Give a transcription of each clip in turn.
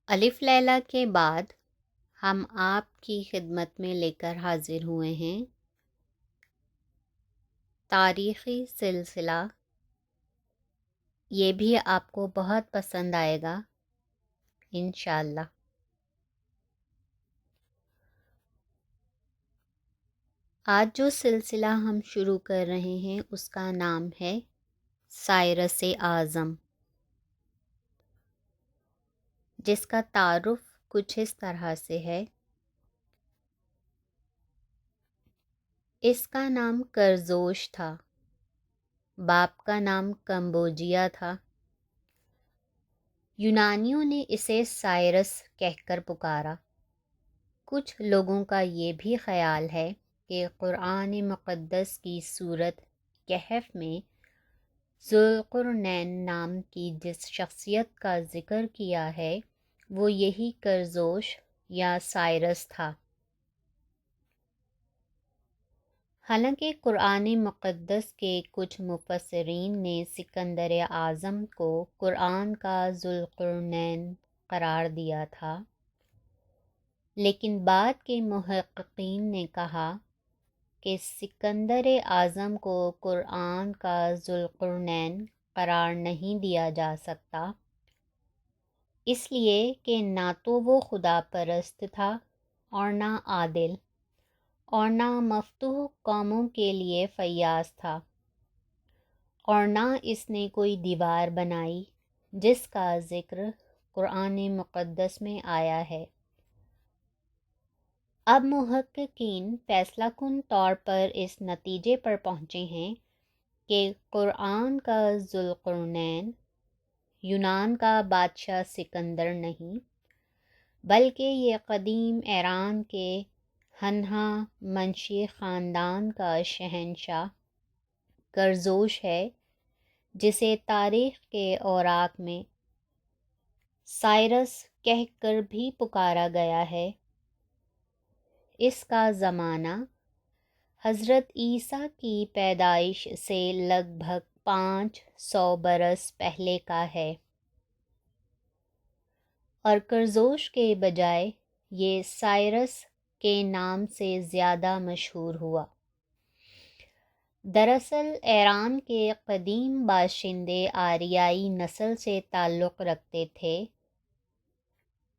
الف لیلا کے بعد ہم آپ کی خدمت میں لے کر حاضر ہوئے ہیں تاریخی سلسلہ۔ یہ بھی آپ کو بہت پسند آئے گا انشاءاللہ۔ آج جو سلسلہ ہم شروع کر رہے ہیں اس کا نام ہے سائرس اعظم، جس کا تعارف کچھ اس طرح سے ہے۔ اس کا نام کرزوش تھا، باپ کا نام کمبوجیا تھا۔ یونانیوں نے اسے سائرس کہہ کر پکارا۔ کچھ لوگوں کا یہ بھی خیال ہے کہ قرآن مقدس کی سورت کہف میں ذوالقرنین نام کی جس شخصیت کا ذکر کیا ہے وہ یہی کرزوش یا سائرس تھا۔ حالانکہ قرآن مقدس کے کچھ مفسرین نے سکندر اعظم کو قرآن کا ذوالقرنین قرار دیا تھا، لیکن بعد کے محققین نے کہا کہ سکندر اعظم کو قرآن کا ذوالقرنین قرار نہیں دیا جا سکتا، اس لیے کہ نہ تو وہ خدا پرست تھا اور نہ عادل، اور نہ مفتوح قوموں کے لیے فیاض تھا، اور نہ اس نے کوئی دیوار بنائی جس کا ذکر قرآن مقدس میں آیا ہے۔ اب محققین فیصلہ کن طور پر اس نتیجے پر پہنچے ہیں کہ قرآن کا ذوالقرنین یونان کا بادشاہ سکندر نہیں، بلکہ یہ قدیم ایران کے ہنہا منشی خاندان کا شہنشاہ کرزوش ہے، جسے تاریخ کے اوراق میں سائرس کہہ کر بھی پکارا گیا ہے۔ اس کا زمانہ حضرت عیسیٰ کی پیدائش سے لگ بھگ 500 برس پہلے کا ہے، اور کرزوش کے بجائے یہ سائرس کے نام سے زیادہ مشہور ہوا۔ دراصل ایران کے قدیم باشندے آریائی نسل سے تعلق رکھتے تھے۔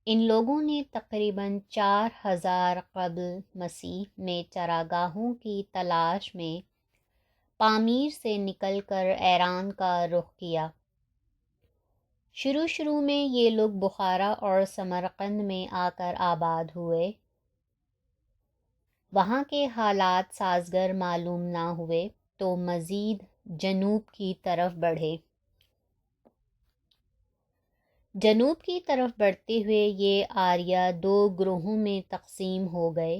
ان لوگوں نے تقریباً 4000 قبل مسیح میں چراگاہوں کی تلاش میں پامیر سے نکل کر ایران کا رخ کیا۔ شروع میں یہ لوگ بخارا اور سمرقند میں آ کر آباد ہوئے۔ وہاں کے حالات سازگار معلوم نہ ہوئے تو مزید جنوب کی طرف بڑھے۔ جنوب کی طرف بڑھتے ہوئے یہ آریہ 2 گروہوں میں تقسیم ہو گئے۔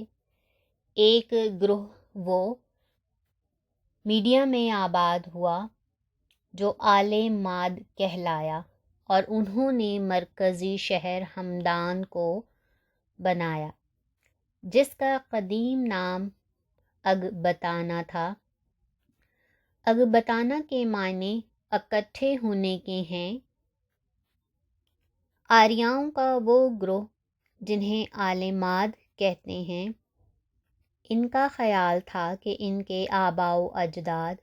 ایک گروہ وہ میڈیا میں آباد ہوا جو آل ماد کہلایا، اور انہوں نے مرکزی شہر ہمدان کو بنایا، جس کا قدیم نام اگبتانہ تھا۔ اگبتانہ کے معنی اکٹھے ہونے کے ہیں۔ آریاؤں کا وہ گروہ جنہیں آل ماد کہتے ہیں، ان کا خیال تھا کہ ان کے آباء و اجداد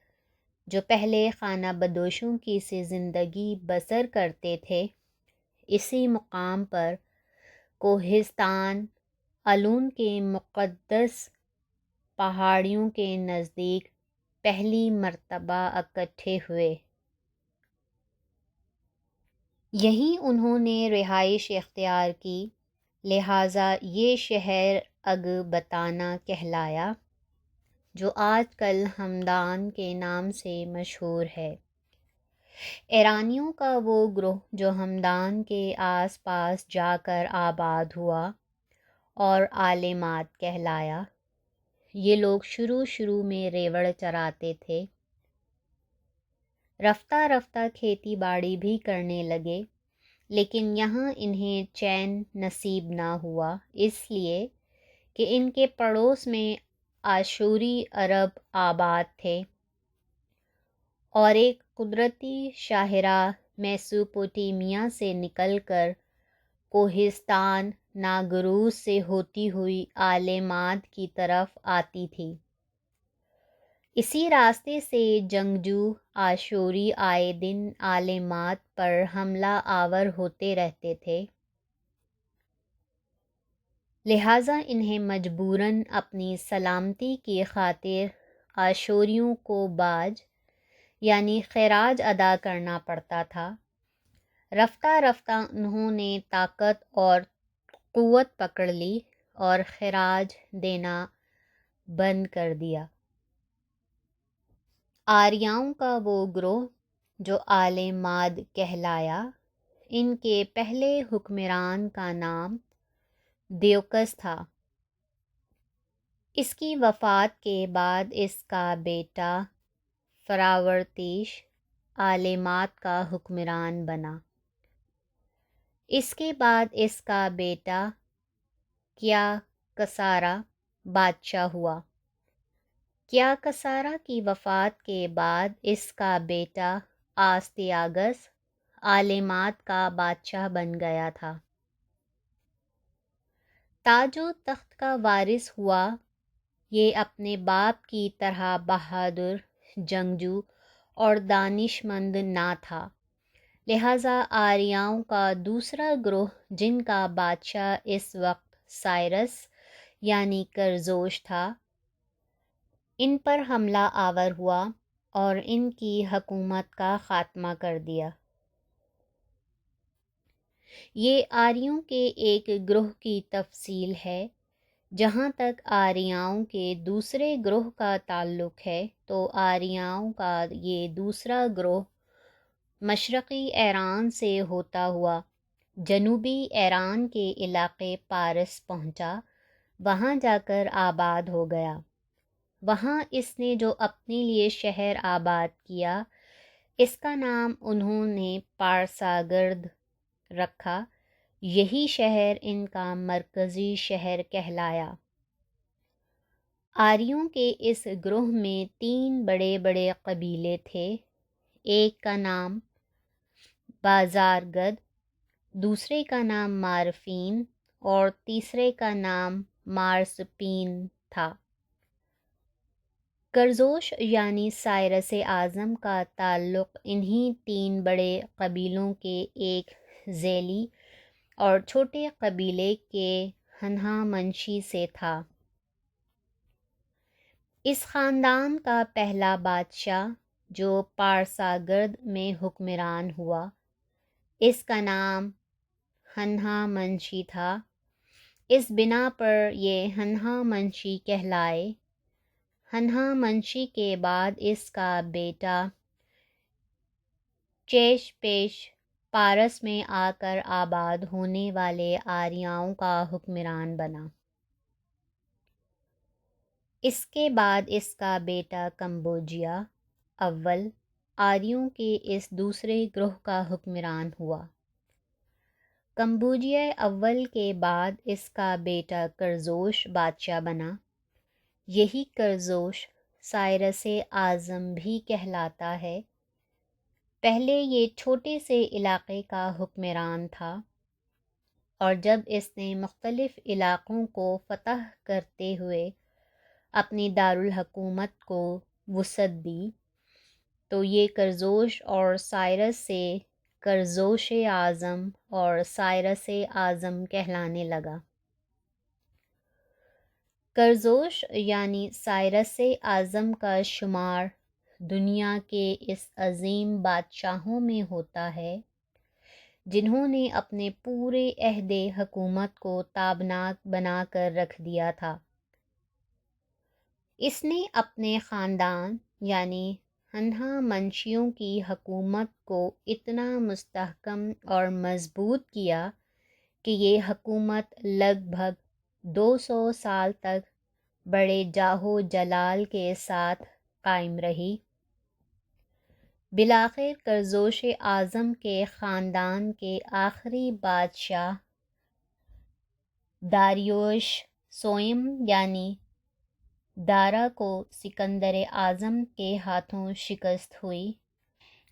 جو پہلے خانہ بدوشوں کی سی زندگی بسر کرتے تھے، اسی مقام پر کوہستان علون کے مقدس پہاڑیوں کے نزدیک پہلی مرتبہ اکٹھے ہوئے۔ یہیں انہوں نے رہائش اختیار کی، لہٰذا یہ شہر اگبتانہ کہلایا، جو آج کل ہمدان کے نام سے مشہور ہے۔ ایرانیوں کا وہ گروہ جو ہمدان کے آس پاس جا کر آباد ہوا اور آل ماد کہلایا، یہ لوگ شروع میں ریوڑ چراتے تھے، رفتہ رفتہ کھیتی باڑی بھی کرنے لگے، لیکن یہاں انہیں چین نصیب نہ ہوا، اس لیے کہ ان کے پڑوس میں آشوری عرب آباد تھے، اور ایک قدرتی شاہراہ میسوپوٹیمیا سے نکل کر کوہستان ناگروز سے ہوتی ہوئی آل ماد کی طرف آتی تھی۔ اسی راستے سے جنگجو آشوری آئے دن آل ماد پر حملہ آور ہوتے رہتے تھے، لہٰذا انہیں مجبوراً اپنی سلامتی کی خاطر آشوریوں کو باج یعنی خراج ادا کرنا پڑتا تھا۔ رفتہ رفتہ انہوں نے طاقت اور قوت پکڑ لی اور خراج دینا بند کر دیا۔ آریاؤں کا وہ گروہ جو آل ماد کہلایا، ان کے پہلے حکمران کا نام دیوکس تھا۔ اس کی وفات کے بعد اس کا بیٹا فراورتیش آل ماد کا حکمران بنا۔ اس کے بعد اس کا بیٹا کیا کسارا بادشاہ ہوا۔ کیا کسارا کی وفات کے بعد اس کا بیٹا آستیاگس آل ماد کا بادشاہ بن گیا تھا۔ تاج و تخت کا وارث ہوا، یہ اپنے باپ کی طرح بہادر، جنگجو اور دانش مند نہ تھا، لہٰذا آریاؤں کا دوسرا گروہ جن کا بادشاہ اس وقت سائرس یعنی کرزوش تھا، ان پر حملہ آور ہوا اور ان کی حکومت کا خاتمہ کر دیا۔ یہ آریوں کے ایک گروہ کی تفصیل ہے۔ جہاں تک آریاؤں کے دوسرے گروہ کا تعلق ہے تو آریاؤں کا یہ دوسرا گروہ مشرقی ایران سے ہوتا ہوا جنوبی ایران کے علاقے پارس پہنچا، وہاں جا کر آباد ہو گیا۔ وہاں اس نے جو اپنے لیے شہر آباد کیا، اس کا نام انہوں نے پارساگرد رکھا۔ یہی شہر ان کا مرکزی شہر کہلایا۔ آریوں کے اس گروہ میں 3 بڑے بڑے قبیلے تھے۔ ایک کا نام بازارگد، دوسرے کا نام مارفین اور تیسرے کا نام مارسپین تھا۔ کرزوش یعنی سائرس اعظم کا تعلق انہی 3 بڑے قبیلوں کے ایک ذیلی اور چھوٹے قبیلے کے ہنہا منشی سے تھا۔ اس خاندان کا پہلا بادشاہ جو پارساگرد میں حکمران ہوا، اس کا نام ہنہا منشی تھا۔ اس بنا پر یہ ہنہا منشی کہلائے۔ ہنہا منشی کے بعد اس کا بیٹا چیش پیش پارس میں آ کر آباد ہونے والے آریاؤں کا حکمران بنا۔ اس کے بعد اس کا بیٹا کمبوجیا اول آریوں کے اس دوسرے گروہ کا حکمران ہوا۔ کمبوجیا اول کے بعد اس کا بیٹا کرزوش بادشاہ بنا۔ یہی کرزوش سائرس اعظم بھی کہلاتا ہے۔ پہلے یہ چھوٹے سے علاقے کا حکمران تھا، اور جب اس نے مختلف علاقوں کو فتح کرتے ہوئے اپنی دارالحکومت کو وسعت دی تو یہ کرزوش اور سائرس سے کرزوش اعظم اور سائرس اعظم کہلانے لگا۔ کرزوش یعنی سائرس اعظم کا شمار دنیا کے اس عظیم بادشاہوں میں ہوتا ہے جنہوں نے اپنے پورے عہد حکومت کو تابناک بنا کر رکھ دیا تھا۔ اس نے اپنے خاندان یعنی ہنہا منشیوں کی حکومت کو اتنا مستحکم اور مضبوط کیا کہ یہ حکومت لگ بھگ 200 سال تک بڑے جاہ و جلال کے ساتھ قائم رہی۔ بالآخر کرزوش اعظم کے خاندان کے آخری بادشاہ داریوش سوئم یعنی دارا کو سکندر اعظم کے ہاتھوں شکست ہوئی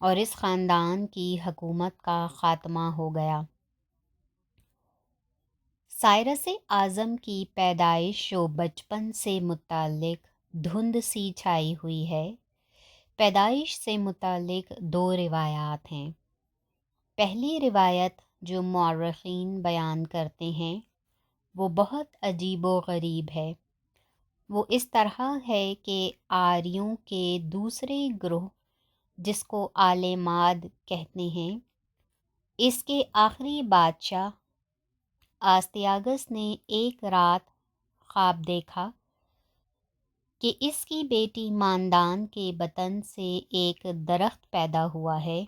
اور اس خاندان کی حکومت کا خاتمہ ہو گیا۔ سائرس اعظم کی پیدائش و بچپن سے متعلق دھند سی چھائی ہوئی ہے۔ پیدائش سے متعلق دو روایات ہیں۔ پہلی روایت جو مورخین بیان کرتے ہیں وہ بہت عجیب و غریب ہے۔ وہ اس طرح ہے کہ آریوں کے دوسرے گروہ جس کو آل ماد کہتے ہیں، اس کے آخری بادشاہ آستیاگس نے ایک رات خواب دیکھا کہ اس کی بیٹی ماندان کے بطن سے ایک درخت پیدا ہوا ہے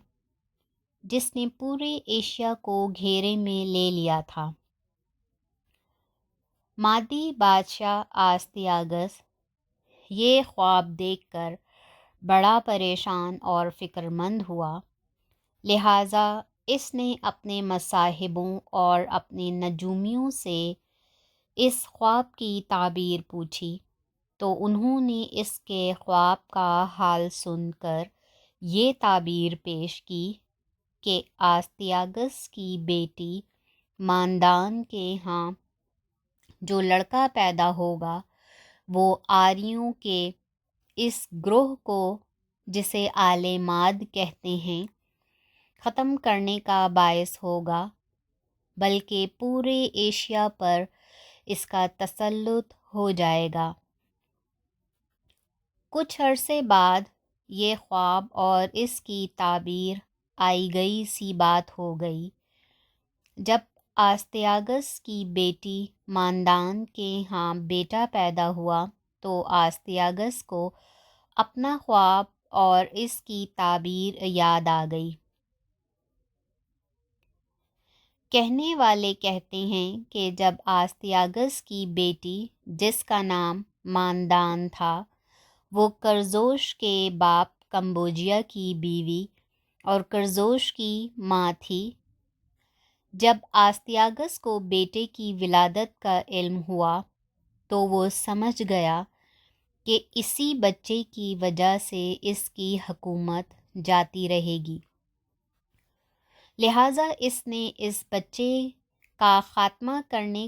جس نے پورے ایشیا کو گھیرے میں لے لیا تھا۔ مادی بادشاہ آستیاگس یہ خواب دیکھ کر بڑا پریشان اور فکر مند ہوا، لہٰذا اس نے اپنے مصاحبوں اور اپنے نجومیوں سے اس خواب کی تعبیر پوچھی، تو انہوں نے اس کے خواب کا حال سن کر یہ تعبیر پیش کی کہ آستیاگس کی بیٹی ماندان کے ہاں جو لڑکا پیدا ہوگا وہ آریوں کے اس گروہ کو جسے آل ماد کہتے ہیں ختم کرنے کا باعث ہوگا، بلکہ پورے ایشیا پر اس کا تسلط ہو جائے گا۔ کچھ عرصے بعد یہ خواب اور اس کی تعبیر آئی گئی سی بات ہو گئی۔ جب آستیاگس کی بیٹی ماندان کے ہاں بیٹا پیدا ہوا تو آستیاگس کو اپنا خواب اور اس کی تعبیر یاد آ گئی۔ کہنے والے کہتے ہیں کہ جب آستیاگس کی بیٹی جس کا نام ماندان تھا، وہ کرزوش کے باپ کمبوجیا کی بیوی اور کرزوش کی ماں تھی، جب آستیاگس کو بیٹے کی ولادت کا علم ہوا تو وہ سمجھ گیا کہ اسی بچے کی وجہ سے اس کی حکومت جاتی رہے گی، لہٰذا اس نے اس بچے کا خاتمہ کرنے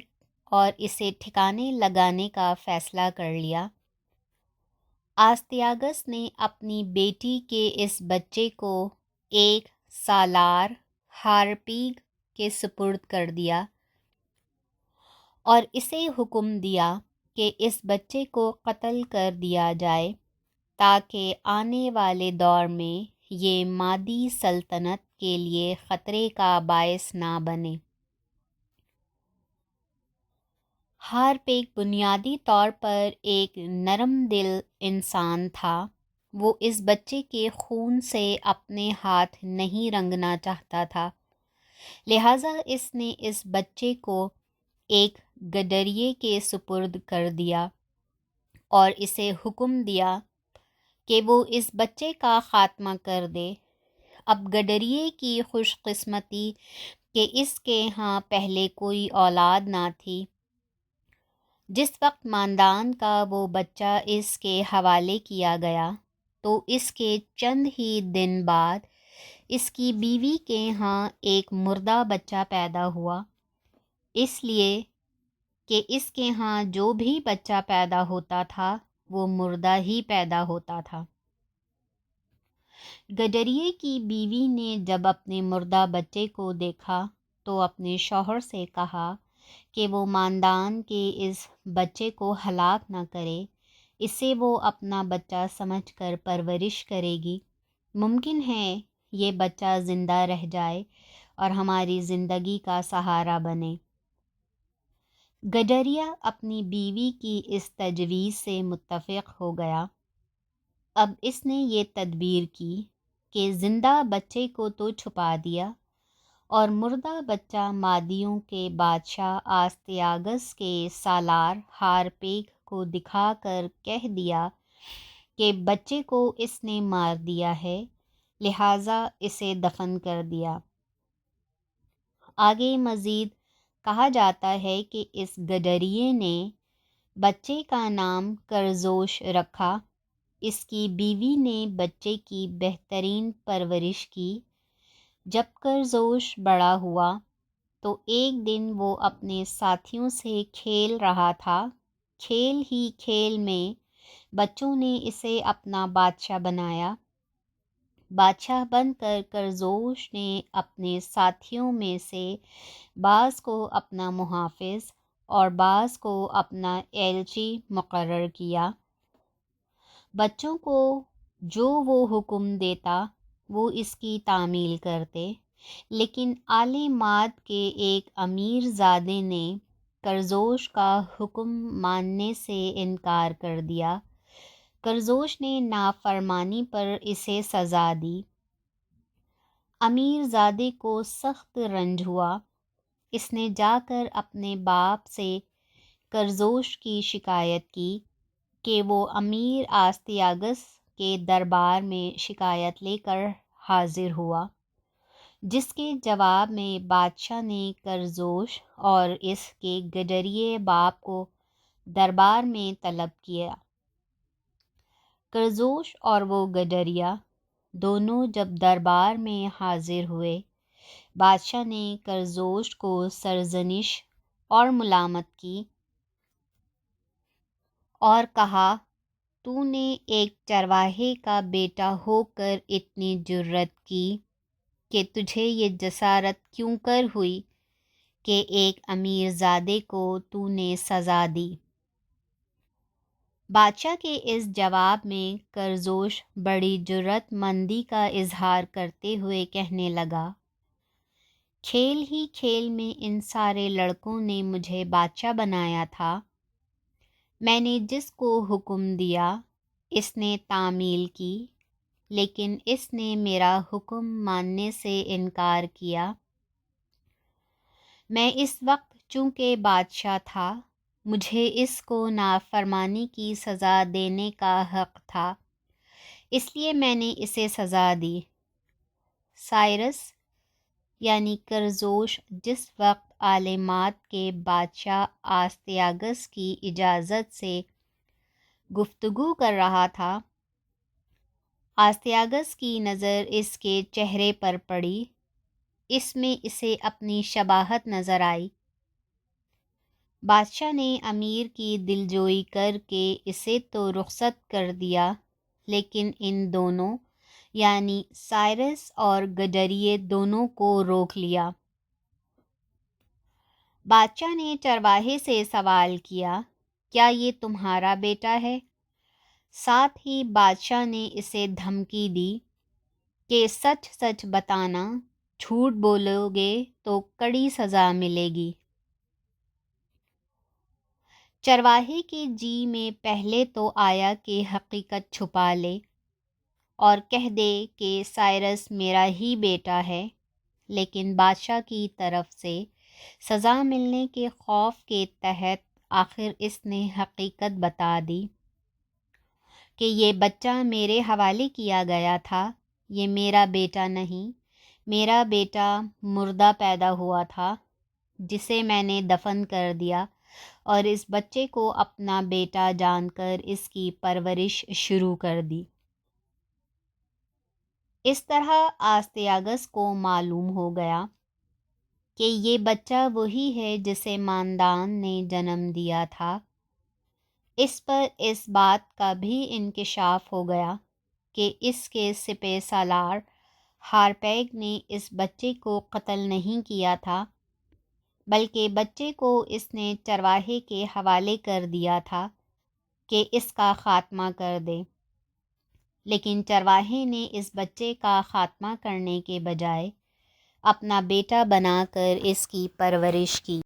اور اسے ٹھکانے لگانے کا فیصلہ کر لیا۔ آستیاگس نے اپنی بیٹی کے اس بچے کو ایک سالار ہارپیگ کے سپرد کر دیا اور اسے حکم دیا کہ اس بچے کو قتل کر دیا جائے تاکہ آنے والے دور میں یہ مادی سلطنت کے لیے خطرے کا باعث نہ بنے۔ ہارپیگ بنیادی طور پر ایک نرم دل انسان تھا۔ وہ اس بچے کے خون سے اپنے ہاتھ نہیں رنگنا چاہتا تھا، لہٰذا اس نے اس بچے کو ایک گڈریے کے سپرد کر دیا اور اسے حکم دیا کہ وہ اس بچے کا خاتمہ کر دے۔ اب گڈریے کی خوش قسمتی کہ اس کے ہاں پہلے کوئی اولاد نہ تھی۔ جس وقت ماندان کا وہ بچہ اس کے حوالے کیا گیا تو اس کے چند ہی دن بعد اس کی بیوی کے ہاں ایک مردہ بچہ پیدا ہوا، اس لیے کہ اس کے ہاں جو بھی بچہ پیدا ہوتا تھا وہ مردہ ہی پیدا ہوتا تھا۔ گڈریے کی بیوی نے جب اپنے مردہ بچے کو دیکھا تو اپنے شوہر سے کہا کہ وہ ماندان کے اس بچے کو ہلاک نہ کرے، اسے وہ اپنا بچہ سمجھ کر پرورش کرے گی، ممکن ہے یہ بچہ زندہ رہ جائے اور ہماری زندگی کا سہارا بنے۔ گڈریا اپنی بیوی کی اس تجویز سے متفق ہو گیا۔ اب اس نے یہ تدبیر کی کہ زندہ بچے کو تو چھپا دیا اور مردہ بچہ مادیوں کے بادشاہ آستیاگس کے سالار ہارپیگ کو دکھا کر کہہ دیا کہ بچے کو اس نے مار دیا ہے، لہٰذا اسے دفن کر دیا۔ آگے مزید کہا جاتا ہے کہ اس گڈریے نے بچے کا نام کرزوش رکھا۔ اس کی بیوی نے بچے کی بہترین پرورش کی۔ جب کرزوش بڑا ہوا تو ایک دن وہ اپنے ساتھیوں سے کھیل رہا تھا۔ کھیل ہی کھیل میں بچوں نے اسے اپنا بادشاہ بنایا۔ بادشاہ بن کر کرزوش نے اپنے ساتھیوں میں سے بعض کو اپنا محافظ اور بعض کو اپنا ایلچی مقرر کیا۔ بچوں کو جو وہ حکم دیتا وہ اس کی تعمیل کرتے، لیکن آل ماد کے ایک امیر زادے نے کرزوش کا حکم ماننے سے انکار کر دیا۔ کرزوش نے نافرمانی پر اسے سزا دی۔ امیر زادے کو سخت رنج ہوا۔ اس نے جا کر اپنے باپ سے کرزوش کی شکایت کی کہ وہ امیر آستیاگس کے دربار میں شکایت لے کر حاضر ہوا، جس کے جواب میں بادشاہ نے کرزوش اور اس کے گڈریے باپ کو دربار میں طلب کیا۔ کرزوش اور وہ گڈریا دونوں جب دربار میں حاضر ہوئے، بادشاہ نے کرزوش کو سرزنش اور ملامت کی اور کہا، تو نے ایک چرواہے کا بیٹا ہو کر اتنی جرأت کی کہ تجھے یہ جسارت کیوں کر ہوئی کہ ایک امیر زادے کو تو نے سزا دی؟ بادشاہ کے اس جواب میں کرزوش بڑی جرأت مندی کا اظہار کرتے ہوئے کہنے لگا، کھیل ہی کھیل میں ان سارے لڑکوں نے مجھے بادشاہ بنایا تھا۔ میں نے جس کو حکم دیا اس نے تعمیل کی، لیکن اس نے میرا حکم ماننے سے انکار کیا۔ میں اس وقت چونکہ بادشاہ تھا، مجھے اس کو نافرمانی کی سزا دینے کا حق تھا، اس لیے میں نے اسے سزا دی۔ سائرس یعنی کرزوش جس وقت آل ماد کے بادشاہ آستیاگس کی اجازت سے گفتگو کر رہا تھا، آستیاگس کی نظر اس کے چہرے پر پڑی۔ اس میں اسے اپنی شباہت نظر آئی۔ بادشاہ نے امیر کی دلجوئی کر کے اسے تو رخصت کر دیا، لیکن ان دونوں یعنی سائرس اور گڈریے دونوں کو روک لیا۔ بادشاہ نے چرواہے سے سوال کیا، کیا یہ تمہارا بیٹا ہے؟ ساتھ ہی بادشاہ نے اسے دھمکی دی کہ سچ سچ بتانا، جھوٹ بولو گے تو کڑی سزا ملے گی۔ چرواہے کے جی میں پہلے تو آیا کہ حقیقت چھپا لے اور کہہ دے کہ سائرس میرا ہی بیٹا ہے، لیکن بادشاہ کی طرف سے سزا ملنے کے خوف کے تحت آخر اس نے حقیقت بتا دی کہ یہ بچہ میرے حوالے کیا گیا تھا، یہ میرا بیٹا نہیں، میرا بیٹا مردہ پیدا ہوا تھا جسے میں نے دفن کر دیا، اور اس بچے کو اپنا بیٹا جان کر اس کی پرورش شروع کر دی۔ اس طرح آستیاگس کو معلوم ہو گیا کہ یہ بچہ وہی ہے جسے ماندان نے جنم دیا تھا۔ اس پر اس بات کا بھی انکشاف ہو گیا کہ اس کے سپہ سالار ہارپیگ نے اس بچے کو قتل نہیں کیا تھا، بلکہ بچے کو اس نے چرواہے کے حوالے کر دیا تھا کہ اس کا خاتمہ کر دے، لیکن چرواہے نے اس بچے کا خاتمہ کرنے کے بجائے اپنا بیٹا بنا کر اس کی پرورش کی۔